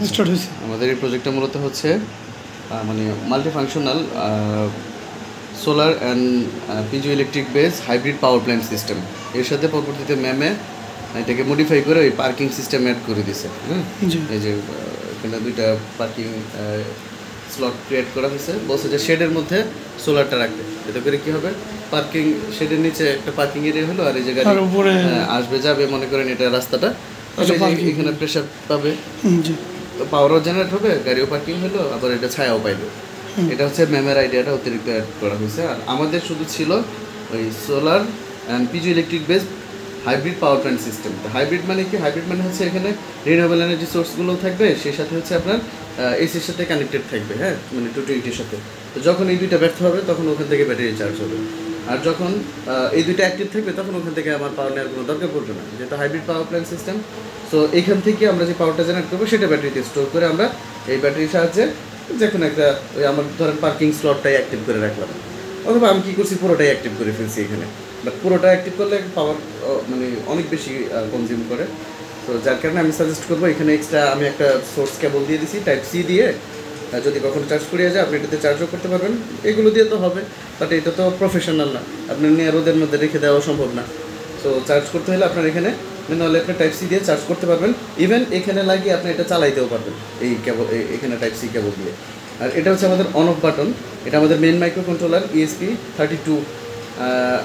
Start হয়েছে। আমাদের এই প্রজেক্টটা মূলত হচ্ছে মানে multifunctional solar and পিজো electric base hybrid power plant system. এর সাথে পরবর্তীতে ম্যামে এটাকে মডিফাই করে ওই পার্কিং সিস্টেম অ্যাড করে দিছে। হ্যাঁ, এই যে এখানে দুইটা পার্কিং স্লট ক্রিয়েট করা হয়েছে, বলছে যে শেডের মধ্যে সোলারটা রাখতে, এতে করে কী হবে, পার্কিং শেডের নিচে একটা পার্কিং এরিয়া হলো, আর এই যে গাড়ি আসবে যাবে, মনে করেন এটা রাস্তাটা, এখানে প্রেশার পাবে, পাওয়ারও জেনারেট হবে, গাড়িও পার্কিং হলো, আবার এটা ছায়াও পাইলো। এটা হচ্ছে ম্যামের আইডিয়াটা অতিরিক্ত অ্যাড করা হয়েছে। আর আমাদের শুধু ছিল ওই solar and পিজো electric base hybrid power plant system. Hybrid মানে কি? হাইব্রিড মানে হচ্ছে এখানে রিনিউয়েবল এনার্জি সোর্সগুলোও থাকবে, সেই সাথে হচ্ছে আপনার এসির সাথে কানেক্টেড থাকবে। হ্যাঁ, মানে 220-র সাথে। তো যখন এই দুইটা ব্যর্থ হবে তখন ওখান থেকে ব্যাটারি চার্জ হবে, আর যখন এই দুইটা অ্যাক্টিভ থাকবে তখন ওখান থেকে আমার পাওয়ার নেওয়ার কোনো দরকার পড়বে না, যেহেতু hybrid power plant system. So এইখান থেকে আমরা যে পাওয়ারটা জেনারেট করবো সেটা ব্যাটারিতে স্টোর করে আমরা এই ব্যাটারির সাহায্যে যে কোনো একটা ওই আমার ধরেন পার্কিং স্লটটাই অ্যাক্টিভ করে রাখলাম, অথবা আমি কী করছি পুরোটাই অ্যাক্টিভ করে ফেলছি এখানে। বাট পুরোটা অ্যাক্টিভ করলে পাওয়ার মানে অনেক বেশি কনজিউম করে। তো যার কারণে আমি সাজেস্ট করবো এখানে এক্সট্রা আমি একটা সোর্স কেবল দিয়ে দিছি টাইপ সি দিয়ে, যদি কখনো চার্জ করিয়ে যায় আপনি এটাতে চার্জও করতে পারবেন। এগুলো দিয়ে তো হবে, বাট এটা তো প্রফেশনাল না, আপনার নিয়ে রোদের মধ্যে রেখে দেওয়া সম্ভব না। সো চার্জ করতে হলে আপনার এখানে নাহলে আপনি টাইপ সি দিয়ে চার্জ করতে পারবেন, ইভেন এখানে লাগিয়ে আপনি এটা চালাইতেও পারবেন এই কেবল, এখানে টাইপ সি কেবল দিয়ে। আর এটা হচ্ছে আমাদের অন অফ বাটন, এটা আমাদের মেন মাইক্রো কন্ট্রোলার ESP32।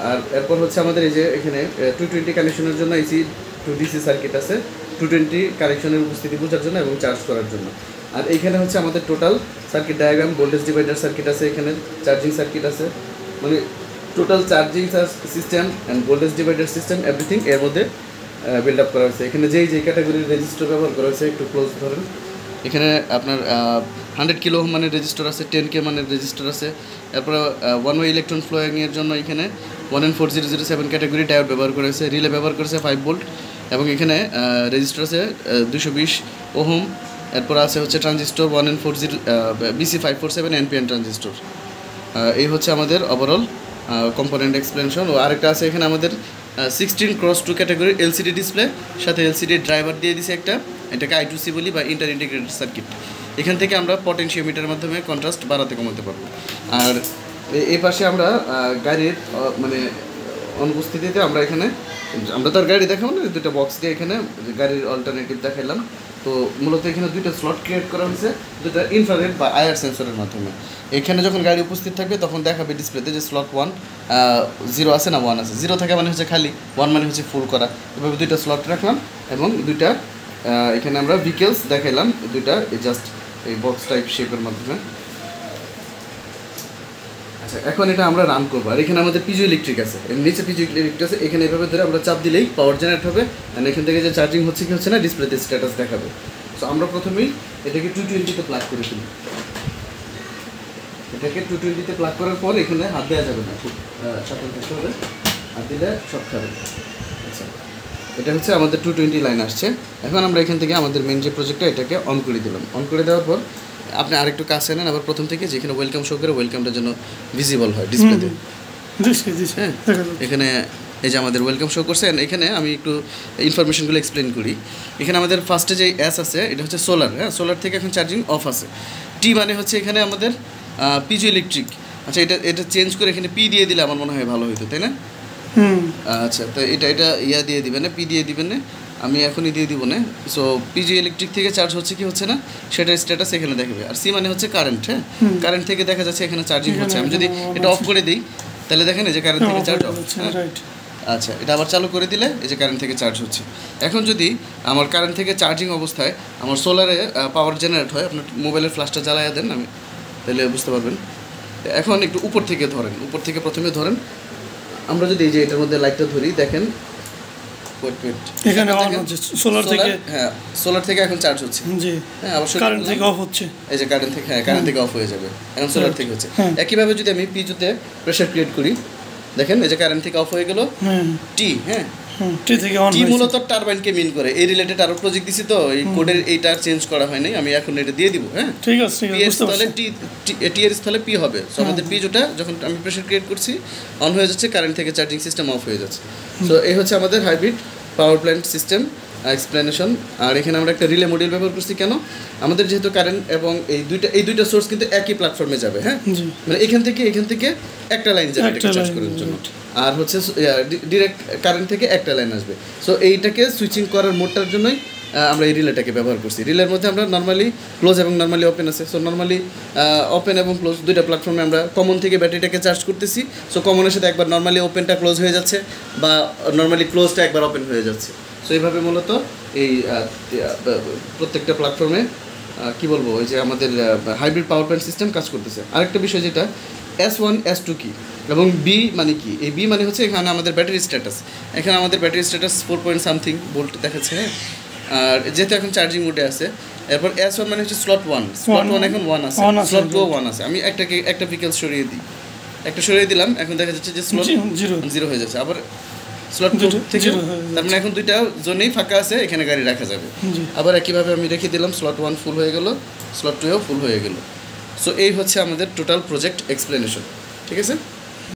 আর এরপর হচ্ছে আমাদের এই যে এখানে 220 কানেকশনের জন্য এসি 2DC সার্কিট আছে, 220 কানেকশনের উপস্থিতি বোঝার জন্য এবং চার্জ করার জন্য। আর এইখানে হচ্ছে আমাদের total circuit diagram, voltage divider circuit আছে, এখানে চার্জিং সার্কিট আছে, মানে total charging system and voltage divider system everything এর মধ্যে বিল্ড আপ করা হয়েছে। এখানে যেই ক্যাটাগরির রেজিস্টার ব্যবহার করা হয়েছে একটু ক্লোজ ধরেন, এখানে আপনার 100 কিলো ওহম মানের রেজিস্টার আছে, 10K মানের রেজিস্টার আছে। এরপরে 1 ওয়ে ইলেকট্রন ফ্লোয়িংয়ের জন্য এখানে 1N4007 ক্যাটাগরি ডায়োড ব্যবহার করা হয়েছে, রিলে ব্যবহার করেছে 5 ভোল্ট, এবং এখানে রেজিস্টার আছে 220 ওহম। এরপর আছে হচ্ছে transistor 1N40 BC547 NPN transistor. এই হচ্ছে আমাদের ওভারঅল কম্পোনেন্ট এক্সপ্লেনেশন। ও আরেকটা আছে এখানে আমাদের 16x2 ক্যাটাগরির LCD ডিসপ্লে, সাথে LCD ড্রাইভার দিয়ে দিছে একটা, এটাকে I2C বলি বা ইন্টার ইন্টিগ্রেটেড সার্কিট। এখান থেকে আমরা পটেনশিওমিটারের মাধ্যমে কন্ট্রাস্ট বাড়াতে কমাতে পারবো। আর এই পাশে আমরা গাড়ির মানে অনুপস্থিতিতে আমরা এখানে আমরা তার গাড়ি দেখাবো না, দুটো বক্স দিয়ে এখানে গাড়ির অল্টারনেটিভ দেখাইলাম। তো মূলত এখানে দুইটা স্লট ক্রিয়েট করা হয়েছে, দুটো ইনফ্রারেড বা IR সেন্সরের মাধ্যমে। এখানে যখন গাড়ি উপস্থিত থাকবে তখন দেখাবে ডিসপ্লেতে যে স্লট 1 0 আছে না 1 আছে। 0 থাকা মানে হচ্ছে খালি, 1 মানে হচ্ছে ফুল করা। এভাবে দুইটা স্লট রাখলাম এবং দুইটা এখানে আমরা ভিকেলস দেখাইলাম, দুইটা জাস্ট এই বক্স টাইপ শেপের মাধ্যমে। আচ্ছা, এখন এটা আমরা রান করবো। আর এখানে আমাদের পিজো ইলেকট্রিক আছে, এর নিচে পিজো ইলেকট্রিক আছে, এখানে এভাবে ধরে আমরা চাপ দিলেই পাওয়ার জেনারেট হবে, আর এখান থেকে যে চার্জিং হচ্ছে কি হচ্ছে না ডিসপ্লেতে স্ট্যাটাস দেখাবে। সো আমরা প্রথমেই এটাকে 220-তে প্লাগ করে ফেলি। এটাকে 220-তে প্লাগ করার পর এখানে হাত দেওয়া যাবে না, খুব সাবধান থাকতে হবে, হাত দিলে শক খাবে। আচ্ছা, এটা হচ্ছে আমাদের 220 লাইন আসছে। এখন আমরা এখান থেকে আমাদের মেন যে প্রজেক্টটা এটাকে অন করে দিলাম। অন করে দেওয়ার পর আপনি আরেকটু কাছে নেন, আবার প্রথম থেকে যেখানে ওয়েলকাম শো করে ওয়েলকামটা যেন ভিজিবল হয় ডিসপ্লেতে। হ্যাঁ, এখানে এই যে আমাদের ওয়েলকাম শো করছে। এখানে আমি একটু ইনফরমেশনগুলো এক্সপ্লেন করি। এখানে আমাদের ফার্স্টে যে S আছে এটা হচ্ছে সোলার। হ্যাঁ, সোলার থেকে এখন চার্জিং অফ আছে। টি মানে হচ্ছে এখানে আমাদের পিজো ইলেকট্রিক। আচ্ছা, এটা চেঞ্জ করে এখানে পি দিয়ে দিলে আমার মনে হয় ভালো হতো, তাই না? আচ্ছা, তো এটা ইয়া দিয়ে দিবেন না, পি দিয়ে দিবেন না, আমি এখনই দিয়ে দিব না। সো পিজো ইলেকট্রিক থেকে চার্জ হচ্ছে কি হচ্ছে না সেটার স্ট্যাটাস এখানে দেখাবে। আর সি মানে হচ্ছে কারেন্ট। হ্যাঁ, কারেন্ট থেকে দেখা যাচ্ছে এখানে চার্জিং হচ্ছে। আমি যদি এটা অফ করে দিই তাহলে দেখেন এই যে কারেন্ট থেকে চার্জ অফ। আচ্ছা, এটা আবার চালু করে দিলে এই যে কারেন্ট থেকে চার্জ হচ্ছে। এখন যদি আমার কারেন্ট থেকে চার্জিং অবস্থায় আমার সোলারে পাওয়ার জেনারেট হয়, আপনার মোবাইলের ফ্ল্যাশটা জ্বালাইয়া দেন, আমি তাহলে বুঝতে পারবেন। এখন একটু উপর থেকে ধরেন, উপর থেকে প্রথমে ধরেন। আমরা যদি এই যে এটার মধ্যে লাইটটা ধরি, দেখেন এখানে অন হচ্ছে সোলার থেকে। হ্যাঁ, সোলার থেকে এখন চার্জ হচ্ছে। জি, হ্যাঁ, অবশ্যই কারেন্ট থেকে অফ হচ্ছে। এই যে কারেন্ট থেকে, হ্যাঁ, কারেন্ট থেকে অফ হয়ে যাবে, এখন সোলার থেকে হচ্ছে। একইভাবে যদি আমি পিজোতে প্রেসার ক্রিয়েট করি, দেখেন এই যে কারেন্ট থেকে অফ হয়ে গেল টি। হ্যাঁ, টি থেকে অন। টি মূলত টারবাইনকে মিন করে। এই রিলেটেড আরো প্রজেক্ট দিছি, তো এই কোডের এইটা চেঞ্জ করা হয় নাই, আমি এখন এটা দিয়ে দিব। হ্যাঁ, ঠিক আছে, ঠিক আছে। তাহলে টি এর স্থলে পি হবে। সো আমাদের পিজোটা যখন আমি প্রেসার ক্রিয়েট করছি অন হয়ে যাচ্ছে, কারেন্ট থেকে চার্জিং সিস্টেম অফ হয়ে যাচ্ছে। সো এই হচ্ছে আমাদের hybrid power plant system explanation. আর এখানে আমরা একটা রিলে মডিউল ব্যবহার করছি কেন, আমাদের যেহেতু কারেন্ট এবং এই দুইটা সোর্স কিন্তু একই প্ল্যাটফর্মে যাবে, হ্যাঁ, মানে এখান থেকে একটা লাইন যাবে এটাকে চার্জ করার জন্য, আর হচ্ছে ডিরেক্ট কারেন্ট থেকে একটা লাইন আসবে। সো এইটাকে সুইচিং করার মোডটার জন্যই আমরা এই রিলেটাকে ব্যবহার করছি। রিলের মধ্যে আমরা নর্মালি ক্লোজ এবং নর্মালি ওপেন আছে। সো নর্মালি ওপেন এবং ক্লোজ দুইটা প্ল্যাটফর্মে আমরা কমন থেকে ব্যাটারিটাকে চার্জ করতেছি। সো কমনের সাথে একবার নর্মালি ওপেনটা ক্লোজ হয়ে যাচ্ছে বা নর্মালি ক্লোজটা একবার ওপেন হয়ে যাচ্ছে। সো এইভাবে মূলত এই প্রত্যেকটা প্ল্যাটফর্মে কী বলবো, ওই যে আমাদের হাইব্রিড পাওয়ার প্ল্যান্ট সিস্টেম কাজ করতেছে। আরেকটা বিষয় যেটা S1 S2 কি এবং বি মানে কি, এই বি মানে হচ্ছে এখানে আমাদের ব্যাটারি স্ট্যাটাস। এখানে আমাদের ব্যাটারি স্ট্যাটাস 4.something ভোল্ট দেখাচ্ছে, হ্যাঁ, আর যেহেতু এখন চার্জিং মোডে আছে। এরপর S1 মানে হচ্ছে স্লট 1 এখন 1 আছে, স্লট 2 1 আছে। আমি একটা পিকেল সরিয়ে দিই, একটা সরিয়ে দিলাম, এখন দেখা যাচ্ছে যে স্লট 0 হয়ে যাচ্ছে। আবার স্লট 2 থেকে তার মানে এখন দুইটা জোনেই ফাঁকা আছে, এখানে গাড়ি রাখা যাবে। আবার একইভাবে আমি রেখে দিলাম, স্লট 1 ফুল হয়ে গেল, স্লট 2 ফুল হয়ে গেল। সো এই হচ্ছে আমাদের টোটাল প্রজেক্ট এক্সপ্লেনেশন, ঠিক আছে।